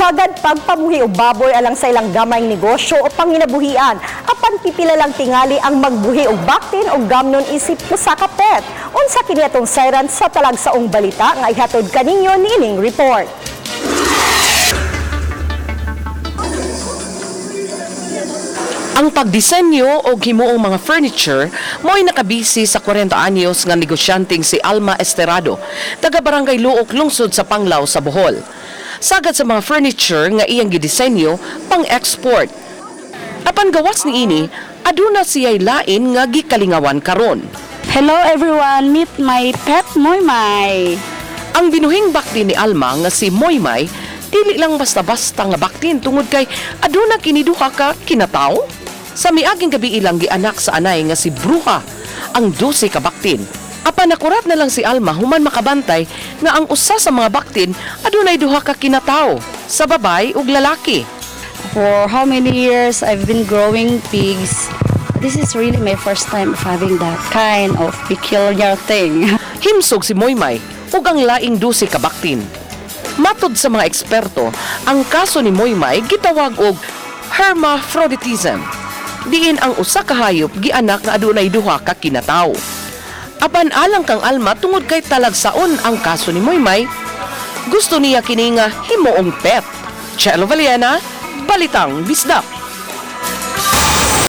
Sagad pagpamuhi o baboy alang sa ilang gamayng negosyo o panginabuhian, apan pipila lang tingali ang magbuhi og baktin o gamnon isip usa ka pet. Unsa kini atong sayran sa talagsaong balita nga ihatod kaninyo niining report. Ang pagdisenyo o himuong mga furniture mo'y nakabisi sa 40 anyos nga negosyanteng si Alma Esterado, taga Barangay Luok, lungsod sa Panglao sa Bohol. Sagad sa mga furniture nga iyang gidisenyo pang-export. Apan gawas ni ini, aduna siya'y lain nga gikalingawan karon. Hello everyone, meet my pet Moymay. Ang binuhing baktin ni Alma nga si Moymay, dili lang basta-basta nga baktin tungod kay aduna kini duha ka kinataw. Sa miaging gabi ilang gianak sa anay nga si Bruha, ang 12 ka baktin. Apan nakurat na lang si Alma human makabantay nga ang usa sa mga baktin adunay duha ka kinataw, sa babay ug lalaki. For how many years I've been growing pigs, this is really my first time of having that kind of peculiar thing. Himsog si Moymay ug ang laing 12 ka baktin. Matod sa mga eksperto, ang kaso ni Moymay gitawag og hermaphroditism. Diin ang usa ka hayop gianak nga adunay duha ka kinataw. Apan alang kang Alma tungod kay talagsaon ang kaso ni Moymay, gusto niya kini nga himuong pet. Chelo Valiena, Balitang Bisdak.